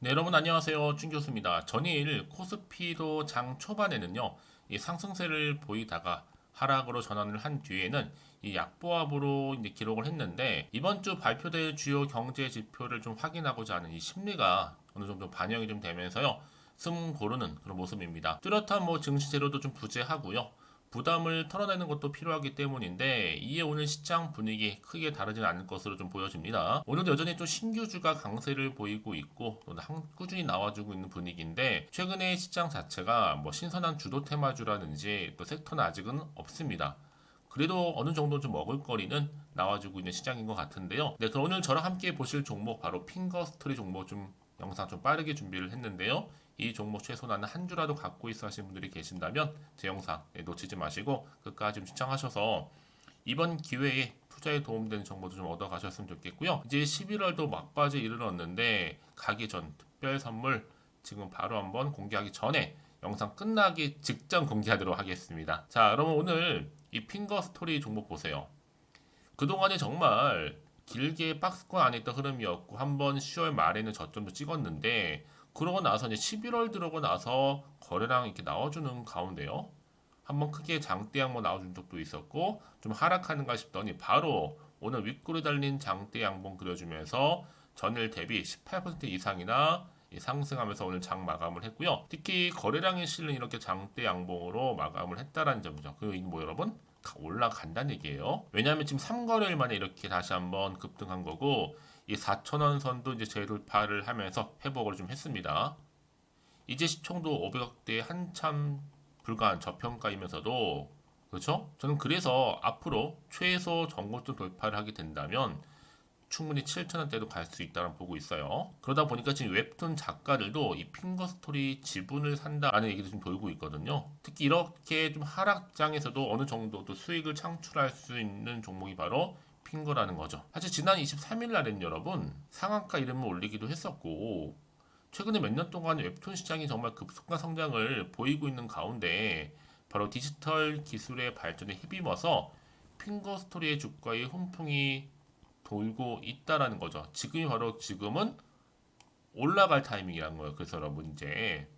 네, 여러분 안녕하세요. 준 교수입니다. 전일 코스피도 장 초반에는요, 이 상승세를 보이다가 하락으로 전환을 한 뒤에는 이 약보합으로 이제 기록을 했는데 이번 주 발표될 주요 경제 지표를 좀 확인하고자 하는 이 심리가 어느 정도 반영이 좀 되면서요, 숨 고르는 그런 모습입니다. 뚜렷한 뭐 증시 재료도 좀 부재하고요. 부담을 털어내는 것도 필요하기 때문인데 이에 오늘 시장 분위기 크게 다르지는 않을 것으로 좀 보여집니다. 오늘도 여전히 좀 신규주가 강세를 보이고 있고 또 꾸준히 나와주고 있는 분위기인데 최근에 시장 자체가 뭐 신선한 주도 테마주라든지 또 섹터는 아직은 없습니다. 그래도 어느 정도 좀 먹을거리는 나와주고 있는 시장인 것 같은데요. 네, 그럼 오늘 저랑 함께 보실 종목 바로 핑거스토리 종목 좀 영상 좀 빠르게 준비를 했는데요. 이 종목 최소 나는 한 주라도 갖고 있어 하시는 분들이 계신다면 제 영상 놓치지 마시고 끝까지 좀 시청하셔서 이번 기회에 투자에 도움되는 정보도 좀 얻어 가셨으면 좋겠고요. 이제 11월도 막바지에 이르렀는데 가기 전 특별 선물 지금 바로 한번 공개하기 전에 영상 끝나기 직전 공개하도록 하겠습니다. 자, 여러분 오늘 이 핑거 스토리 종목 보세요. 그동안에 정말 길게 박스권 안에 있던 흐름이었고 한번 10월 말에는 저점도 찍었는데 그러고 나서 이제 11월 들어오고 나서 거래량 이렇게 나와주는 가운데요. 한번 크게 장대 양봉 나와준 적도 있었고 좀 하락하는가 싶더니 바로 오늘 윗골이 달린 장대 양봉 그려주면서 전일 대비 18% 이상이나 상승하면서 오늘 장 마감을 했고요. 특히 거래량이 실린 이렇게 장대 양봉으로 마감을 했다라는 점이죠. 그 이게 뭐 여러분? 올라간다는 얘기예요. 왜냐하면 지금 3거래일 만에 이렇게 다시 한번 급등한 거고 이 4천원 선도 이제 재돌파를 하면서 회복을 좀 했습니다. 이제 시총도 500억대에 한참 불과한 저평가이면서도 그렇죠? 저는 그래서 앞으로 최소 전고점 돌파를 하게 된다면 충분히 7천원대도 갈 수 있다고 보고 있어요. 그러다 보니까 지금 웹툰 작가들도 이 핑거 스토리 지분을 산다라는 얘기도 좀 돌고 있거든요. 특히 이렇게 좀 하락장에서도 어느 정도도 수익을 창출할 수 있는 종목이 바로 핑거라는 거죠. 사실 지난 23일 날에는 여러분 상한가 이름을 올리기도 했었고 최근에 몇 년 동안 웹툰 시장이 정말 급속한 성장을 보이고 있는 가운데 바로 디지털 기술의 발전에 힘입어서 핑거 스토리의 주가의 훈풍이 돌고 있다라는 거죠. 지금이 바로 지금은 올라갈 타이밍이라는 거예요. 그래서 여러분 이제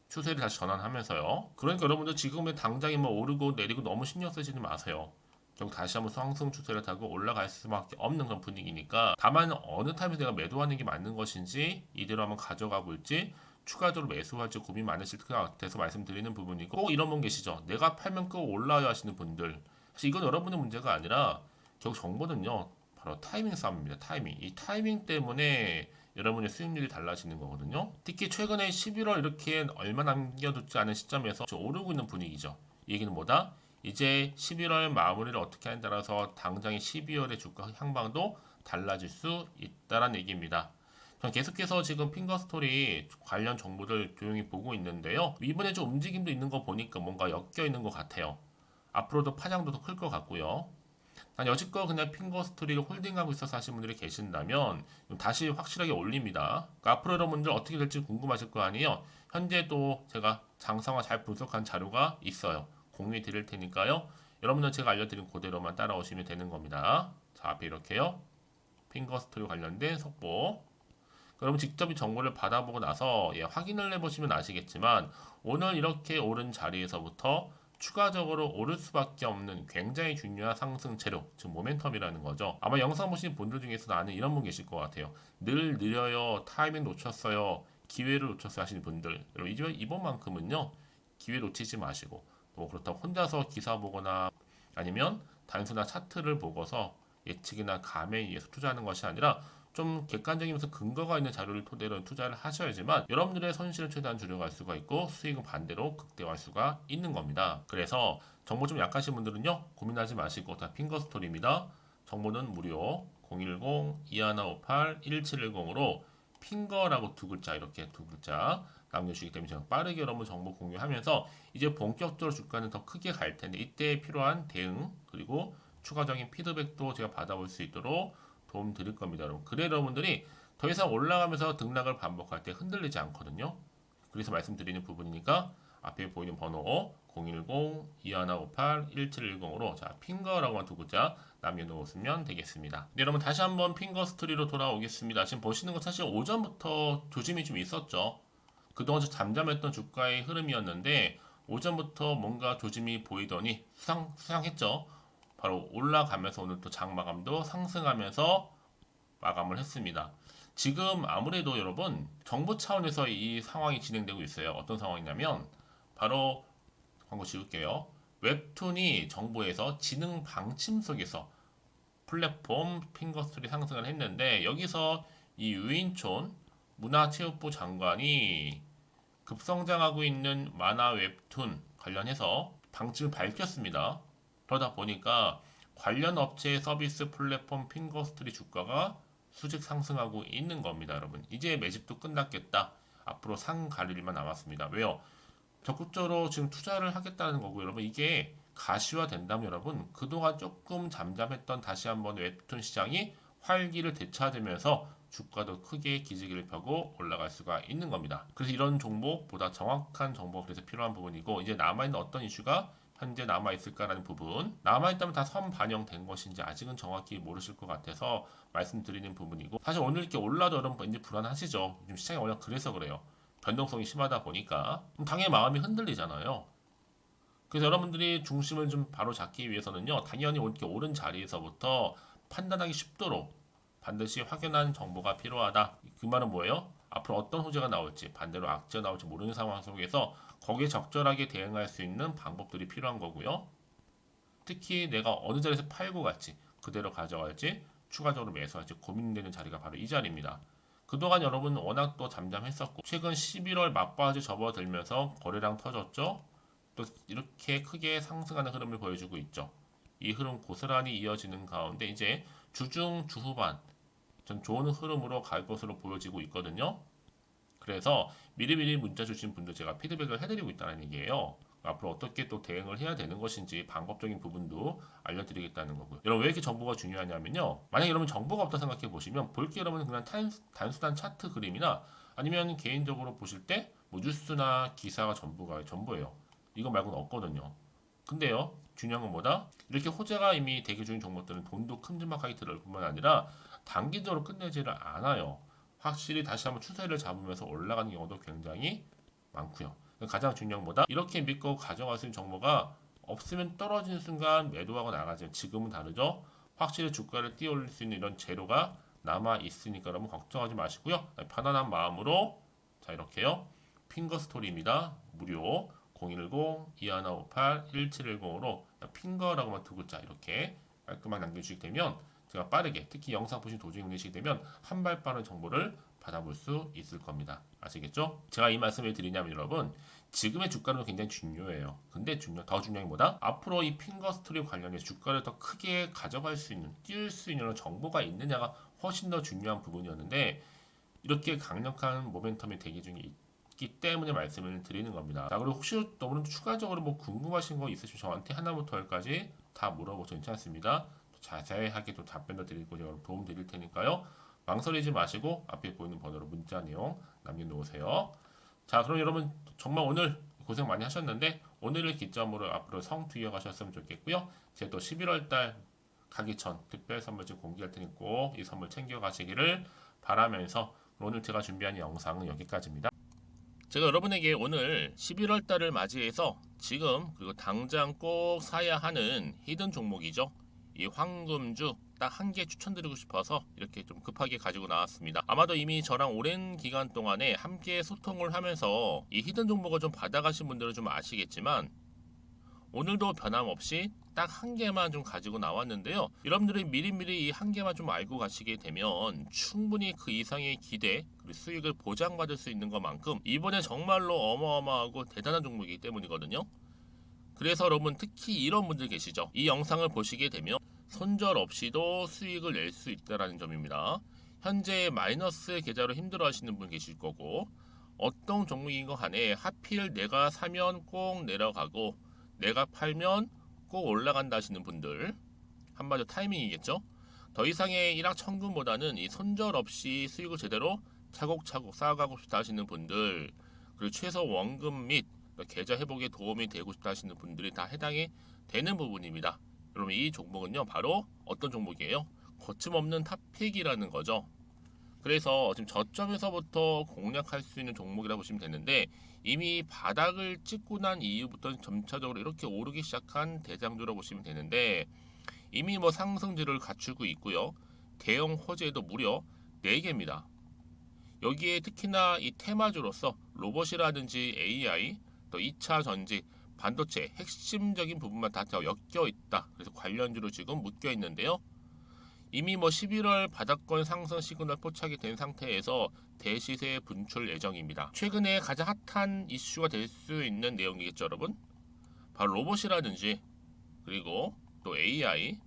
추세를 다시 전환하면서요. 그러니까 여러분들 지금의 당장에 뭐 오르고 내리고 너무 신경 쓰지는 마세요. 결국 다시 한번 상승 추세를 타고 올라갈 수밖에 없는 그런 분위기니까 다만 어느 타임에 내가 매도하는 게 맞는 것인지 이대로 한번 가져가 볼지 추가적으로 매수할지 고민 많으실 것 같아서 말씀드리는 부분이고 꼭 이런 분 계시죠. 내가 팔면 꼭 올라야 하시는 분들 사실 이건 여러분의 문제가 아니라 결국 정보는요 바로 타이밍 싸움입니다. 타이밍. 이 타이밍 때문에 여러분의 수익률이 달라지는 거거든요. 특히 최근에 11월 이렇게 얼마 남겨두지 않은 시점에서 좀 오르고 있는 분위기죠. 이 얘기는 뭐다? 이제 11월 마무리를 어떻게 하냐에 따라서 당장의 12월의 주가 향방도 달라질 수 있다는 얘기입니다. 전 계속해서 지금 핑거스토리 관련 정보들 조용히 보고 있는데요. 이번에 좀 움직임도 있는 거 보니까 뭔가 엮여 있는 것 같아요. 앞으로도 파장도 더 클 것 같고요. 난 여지껏 그냥 핑거 스토리를 홀딩하고 있어서 하신 분들이 계신다면 다시 확실하게 올립니다. 그러니까 앞으로 여러분들 어떻게 될지 궁금하실 거 아니에요. 현재 또 제가 장성화 잘 분석한 자료가 있어요. 공유해 드릴 테니까요. 여러분들 제가 알려드린 그대로만 따라오시면 되는 겁니다. 자, 앞에 이렇게요. 핑거 스토리 관련된 속보. 여러분 직접 이 정보를 받아보고 나서 확인을 해보시면 아시겠지만 오늘 이렇게 오른 자리에서부터 추가적으로 오를 수밖에 없는 굉장히 중요한 상승 재료, 즉 모멘텀이라는 거죠. 아마 영상 보신 분들 중에서도 아는 이런 분 계실 것 같아요. 늘 느려요, 타이밍 놓쳤어요, 기회를 놓쳤어요 하시는 분들. 여러분 이번만큼은요 기회 놓치지 마시고 뭐 그렇다고 혼자서 기사 보거나 아니면 단순한 차트를 보고서 예측이나 감에 의해서 투자하는 것이 아니라 좀 객관적이면서 근거가 있는 자료를 토대로 투자를 하셔야지만 여러분들의 손실을 최대한 줄여갈 수가 있고 수익은 반대로 극대화할 수가 있는 겁니다. 그래서 정보 좀 약하신 분들은요 고민하지 마시고 다 핑거스토리입니다. 정보는 무료 010-2158-1710으로 핑거라고 두 글자 이렇게 두 글자 남겨주시기 때문에 제가 빠르게 여러분 정보 공유하면서 이제 본격적으로 주가는 더 크게 갈 텐데 이때 필요한 대응 그리고 추가적인 피드백도 제가 받아볼 수 있도록 도움 드릴 겁니다, 여러분. 그래 여러분들이 더 이상 올라가면서 등락을 반복할 때 흔들리지 않거든요. 그래서 말씀드리는 부분이니까 앞에 보이는 번호 010-2158-1710으로 자 핑거라고만 두 글자 남겨놓으시면 되겠습니다. 네, 여러분 다시 한번 핑거 스토리로 돌아오겠습니다. 지금 보시는 건 사실 오전부터 조짐이 좀 있었죠. 그동안 좀 잠잠했던 주가의 흐름이었는데 오전부터 뭔가 조짐이 보이더니 수상했죠. 바로 올라가면서 오늘 또 장 마감도 상승하면서 마감을 했습니다. 지금 아무래도 여러분 정부 차원에서 이 상황이 진행되고 있어요. 어떤 상황이냐면 바로 광고 지울게요. 웹툰이 정부에서 지능 방침 속에서 플랫폼 핑거스토리 상승을 했는데 여기서 이 유인촌 문화체육부 장관이 급성장하고 있는 만화 웹툰 관련해서 방침을 밝혔습니다. 그러다 보니까 관련 업체의 서비스 플랫폼 핑거스토리 주가가 수직 상승하고 있는 겁니다, 여러분. 이제 매집도 끝났겠다. 앞으로 상 가릴 일만 남았습니다. 왜요? 적극적으로 지금 투자를 하겠다는 거고, 여러분. 이게 가시화 된다면 여러분, 그동안 조금 잠잠했던 다시 한번 웹툰 시장이 활기를 되찾으면서 주가도 크게 기지개를 펴고 올라갈 수가 있는 겁니다. 그래서 이런 종목보다 정확한 정보가 그래서 필요한 부분이고, 이제 남아있는 어떤 이슈가 현재 남아있을까라는 부분, 남아있다면 다 선반영된 것인지 아직은 정확히 모르실 것 같아서 말씀드리는 부분이고, 사실 오늘 이렇게 올라도 여러분 왠지 불안하시죠? 지금 시장이 워낙 그래서 그래요. 변동성이 심하다 보니까 당연히 마음이 흔들리잖아요. 그래서 여러분들이 중심을 좀 바로 잡기 위해서는요, 당연히 이렇게 오른 자리에서부터 판단하기 쉽도록 반드시 확연한 정보가 필요하다. 그 말은 뭐예요? 앞으로 어떤 호재가 나올지, 반대로 악재가 나올지 모르는 상황 속에서 거기에 적절하게 대응할 수 있는 방법들이 필요한 거고요. 특히 내가 어느 자리에서 팔고 갈지, 그대로 가져갈지, 추가적으로 매수할지 고민되는 자리가 바로 이 자리입니다. 그동안 여러분 워낙 또 잠잠했었고, 최근 11월 막바지 접어들면서 거래량 터졌죠? 또 이렇게 크게 상승하는 흐름을 보여주고 있죠. 이 흐름 고스란히 이어지는 가운데 이제 주중, 주후반 전 좋은 흐름으로 갈 것으로 보여지고 있거든요. 그래서 미리미리 문자 주신 분들 제가 피드백을 해드리고 있다는 얘기예요. 앞으로 어떻게 또 대응을 해야 되는 것인지 방법적인 부분도 알려드리겠다는 거고요. 여러분 왜 이렇게 정보가 중요하냐면요. 만약 여러분 정보가 없다 생각해 보시면 볼 게 여러분 그냥 단순한 차트 그림이나 아니면 개인적으로 보실 때 뭐 뉴스나 기사가 전부예요. 이거 말고는 없거든요. 근데요, 중요한 건 뭐다? 이렇게 호재가 이미 대기 중인 종목들은 돈도 큼지막하게 들어올 뿐만 아니라 단기적으로 끝내지를 않아요. 확실히 다시 한번 추세를 잡으면서 올라가는 경우도 굉장히 많고요. 가장 중요한 건 뭐다? 이렇게 믿고 가져갈 수 있는 정보가 없으면 떨어지는 순간 매도하고 나가죠. 지금은 다르죠? 확실히 주가를 띄워올릴 수 있는 이런 재료가 남아 있으니까 여러분 걱정하지 마시고요. 편안한 마음으로 자 이렇게요. 핑거 스토리입니다. 무료 010-2158-1710으로 핑거라고만 두 글자 이렇게 깔끔하게 남겨주시게 되면 제가 빠르게 특히 영상 보신 도중에 보내시게 되면 한 발 빠른 정보를 받아볼 수 있을 겁니다. 아시겠죠? 제가 이 말씀을 드리냐면 여러분 지금의 주가는 굉장히 중요해요. 근데 더 중요한 게 뭐다? 앞으로 이 핑거 스토리 관련해서 주가를 더 크게 가져갈 수 있는 띄울 수 있는 정보가 있느냐가 훨씬 더 중요한 부분이었는데 이렇게 강력한 모멘텀이 대기 중에 있기 때문에 말씀을 드리는 겁니다. 자, 그리고 혹시 너무 추가적으로 뭐 궁금하신 거 있으시면 저한테 하나부터 열까지 다 물어보셔도 괜찮습니다. 자세하게 또 답변도 드리고 제가 도움 드릴 테니까요. 망설이지 마시고 앞에 보이는 번호로 문자 내용 남겨놓으세요. 자, 그럼 여러분 정말 오늘 고생 많이 하셨는데 오늘을 기점으로 앞으로 성투 이어가셨으면 좋겠고요. 제가 또 11월 달 가기 전 특별 선물좀 공개할 테니 꼭 이 선물 챙겨가시기를 바라면서 오늘 제가 준비한 영상은 여기까지입니다. 제가 여러분에게 오늘 11월 달을 맞이해서 지금 그리고 당장 꼭 사야 하는 히든 종목이죠. 이 황금주 딱 한 개 추천드리고 싶어서 이렇게 좀 급하게 가지고 나왔습니다. 아마도 이미 저랑 오랜 기간 동안에 함께 소통을 하면서 이 히든 종목을 좀 받아가신 분들은 좀 아시겠지만 오늘도 변함없이 딱 한 개만 좀 가지고 나왔는데요. 여러분들이 미리미리 이 한 개만 좀 알고 가시게 되면 충분히 그 이상의 기대 그리고 수익을 보장받을 수 있는 것만큼 이번에 정말로 어마어마하고 대단한 종목이기 때문이거든요. 그래서 여러분 특히 이런 분들 계시죠. 이 영상을 보시게 되면 손절 없이도 수익을 낼 수 있다는 점입니다. 현재 마이너스 계좌로 힘들어하시는 분 계실 거고 어떤 종목인 것 간에 하필 내가 사면 꼭 내려가고 내가 팔면 꼭 올라간다 하시는 분들 한마디로 타이밍이겠죠. 더 이상의 일확천금보다는 이 손절 없이 수익을 제대로 차곡차곡 쌓아가고 싶다 하시는 분들 그리고 최소 원금 및 계좌 회복에 도움이 되고 싶다 하시는 분들이 다 해당이 되는 부분입니다. 여러분 이 종목은요 바로 어떤 종목이에요? 거침없는 탑픽이라는 거죠. 그래서 지금 저점에서부터 공략할 수 있는 종목이라고 보시면 되는데 이미 바닥을 찍고 난 이후부터 점차적으로 이렇게 오르기 시작한 대장주라고 보시면 되는데 이미 뭐 상승률을 갖추고 있고요. 대형 호재도 무려 4개입니다. 여기에 특히나 이 테마주로서 로봇이라든지 AI, 또 2차 전지, 반도체 핵심적인 부분만 다 엮여 있다. 그래서 관련주로 지금 묶여 있는데요. 이미 뭐 11월 바닥권 상승 시그널 포착이 된 상태에서 대시세 분출 예정입니다. 최근에 가장 핫한 이슈가 될 수 있는 내용이겠죠, 여러분? 바로 로봇이라든지 그리고 또 AI,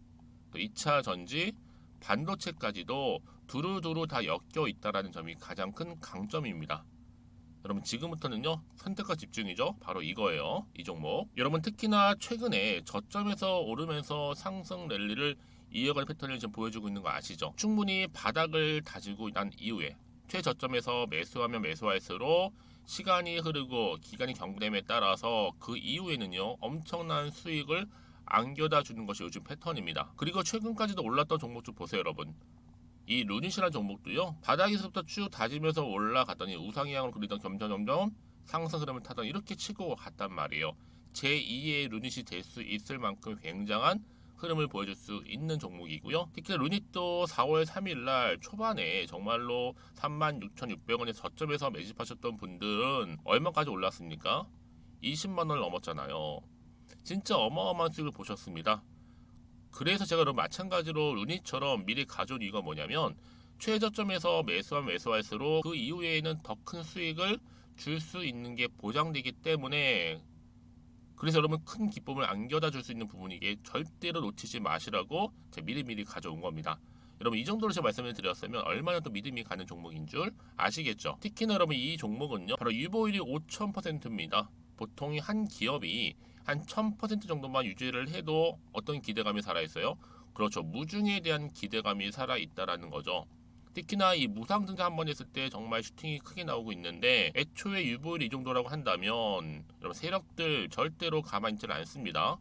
또 2차 전지, 반도체까지도 두루두루 다 엮여 있다라는 점이 가장 큰 강점입니다. 여러분 지금부터는요 선택과 집중이죠. 바로 이거예요. 이 종목. 여러분 특히나 최근에 저점에서 오르면서 상승 랠리를 이어가는 패턴을 지금 보여주고 있는 거 아시죠? 충분히 바닥을 다지고 난 이후에 최저점에서 매수하면 매수할수록 시간이 흐르고 기간이 경과됨에 따라서 그 이후에는요 엄청난 수익을 안겨다 주는 것이 요즘 패턴입니다. 그리고 최근까지도 올랐던 종목 좀 보세요, 여러분. 이 루닛이라는 종목도요 바닥에서부터 쭉 다지면서 올라갔더니 우상향으로 그리던 점점 상승 흐름을 타던 이렇게 치고 갔단 말이에요. 제2의 루닛이 될 수 있을 만큼 굉장한 흐름을 보여줄 수 있는 종목이고요. 특히 루닛도 4월 3일 날 초반에 정말로 36,600원의 저점에서 매집하셨던 분들은 얼마까지 올랐습니까? 20만 원을 넘었잖아요. 진짜 어마어마한 수익을 보셨습니다. 그래서 제가 여러분 마찬가지로 루닛처럼 미리 가져온 이유가 뭐냐면 최저점에서 매수하면 매수할수록 그 이후에는 더 큰 수익을 줄 수 있는 게 보장되기 때문에 그래서 여러분 큰 기쁨을 안겨다 줄 수 있는 부분이기에 절대로 놓치지 마시라고 제가 미리미리 가져온 겁니다. 여러분 이 정도로 제가 말씀을 드렸으면 얼마나 또 믿음이 가는 종목인 줄 아시겠죠? 특히나 여러분 이 종목은요 바로 유보율이 5000%입니다. 보통 한 기업이 한 1000% 정도만 유지를 해도 어떤 기대감이 살아있어요? 그렇죠. 무중에 대한 기대감이 살아있다라는 거죠. 특히나 이 무상증자 한 번 했을 때 정말 슈팅이 크게 나오고 있는데 애초에 유보율이 이 정도라고 한다면 여러분 세력들 절대로 가만히 있지 않습니다.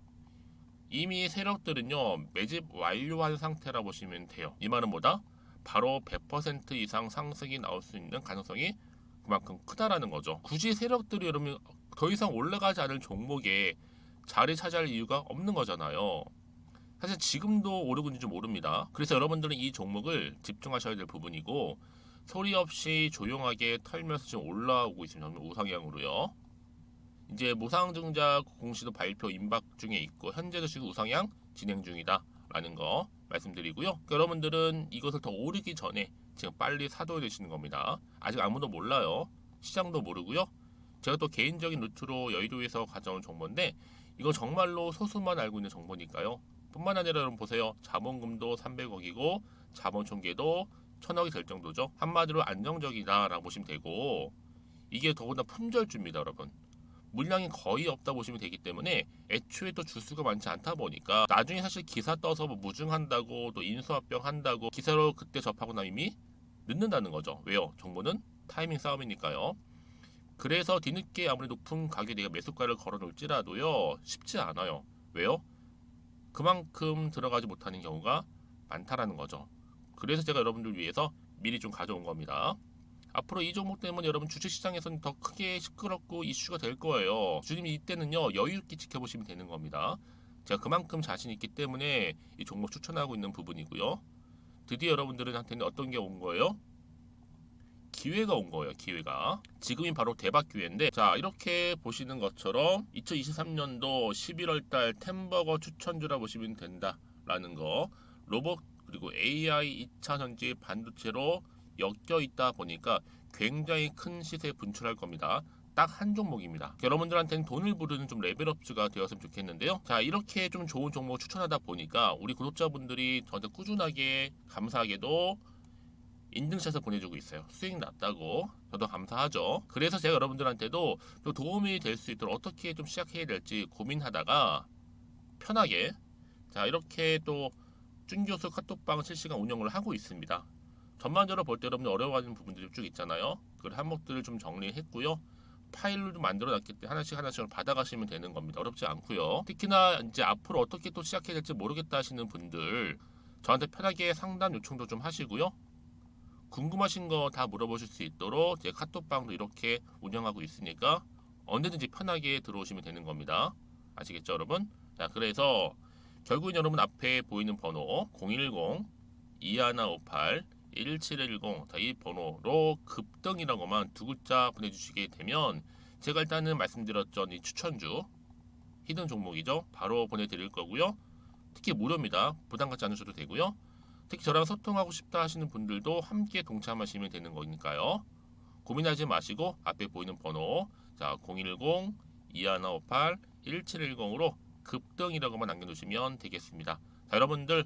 이미 세력들은요 매집 완료한 상태라 보시면 돼요. 이 말은 뭐다? 바로 100% 이상 상승이 나올 수 있는 가능성이 그만큼 크다라는 거죠. 굳이 세력들이 여러분 더 이상 올라가지 않을 종목에 자리 차지할 이유가 없는 거잖아요. 사실 지금도 오르고 있는지 모릅니다. 그래서 여러분들은 이 종목을 집중하셔야 될 부분이고 소리 없이 조용하게 털면서 지금 올라오고 있습니다. 우상향으로요. 이제 무상증자 공시도 발표 임박 중에 있고 현재도 지금 우상향 진행 중이다라는 거 말씀드리고요. 그러니까 여러분들은 이것을 더 오르기 전에 지금 빨리 사둬야 되시는 겁니다. 아직 아무도 몰라요. 시장도 모르고요. 제가 또 개인적인 루트로 여의도에서 가져온 정보인데 이거 정말로 소수만 알고 있는 정보니까요. 뿐만 아니라 여러분 보세요. 자본금도 300억이고 자본 총계도 1000억이 될 정도죠. 한마디로 안정적이다라고 보시면 되고 이게 더군다나 품절주입니다, 여러분. 물량이 거의 없다 보시면 되기 때문에 애초에 또 주수가 많지 않다 보니까 나중에 사실 기사 떠서 뭐 무증한다고 또 인수합병 한다고 기사로 그때 접하고 나면 이미 늦는다는 거죠. 왜요? 정보는 타이밍 싸움이니까요. 그래서 뒤늦게 아무리 높은 가격에 내가 매수가를 걸어 놓을지라도요 쉽지 않아요. 왜요? 그만큼 들어가지 못하는 경우가 많다라는 거죠. 그래서 제가 여러분들 위해서 미리 좀 가져온 겁니다. 앞으로 이 종목 때문에 여러분 주식시장에서는 더 크게 시끄럽고 이슈가 될 거예요. 주님 이때는요 여유있게 지켜보시면 되는 겁니다. 제가 그만큼 자신 있기 때문에 이 종목 추천하고 있는 부분이고요. 드디어 여러분들한테는 어떤 게 온 거예요? 기회가 온 거예요. 기회가. 지금이 바로 대박 기회인데 자 이렇게 보시는 것처럼 2023년도 11월달 템버거 추천주라 보시면 된다라는 거. 로봇 그리고 AI 2차 전지 반도체로 엮여 있다 보니까 굉장히 큰 시세 분출할 겁니다. 딱 한 종목입니다. 여러분들한테는 돈을 부르는 좀 레벨업주가 되었으면 좋겠는데요. 자 이렇게 좀 좋은 종목 추천하다 보니까 우리 구독자분들이 저한테 꾸준하게 감사하게도 인증샷을 보내주고 있어요. 수익 났다고. 저도 감사하죠. 그래서 제가 여러분들한테도 또 도움이 될 수 있도록 어떻게 좀 시작해야 될지 고민하다가 편하게 자 이렇게 또 준교수 카톡방 실시간 운영을 하고 있습니다. 전반적으로 볼 때 여러분들 어려워하는 부분들이 쭉 있잖아요. 그 항목들을 좀 정리했고요. 파일로 만들어 놨기 때문에 하나씩 받아가시면 되는 겁니다. 어렵지 않고요. 특히나 이제 앞으로 어떻게 또 시작해야 될지 모르겠다 하시는 분들 저한테 편하게 상담 요청도 좀 하시고요. 궁금하신 거 다 물어보실 수 있도록 제 카톡방도 이렇게 운영하고 있으니까 언제든지 편하게 들어오시면 되는 겁니다. 아시겠죠, 여러분? 자, 그래서 결국은 여러분 앞에 보이는 번호 010-2158-1710 이 번호로 급등이라고만 두 글자 보내주시게 되면 제가 일단은 말씀드렸던 이 추천주 히든 종목이죠. 바로 보내드릴 거고요. 특히 무료입니다. 부담 갖지 않으셔도 되고요. 특히 저랑 소통하고 싶다 하시는 분들도 함께 동참하시면 되는 거니까요. 고민하지 마시고 앞에 보이는 번호 자 010-2158-1710으로 급등이라고만 남겨놓으시면 되겠습니다. 자, 여러분들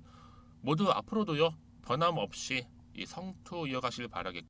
모두 앞으로도요 변함없이 이 성투 이어가실 바라겠고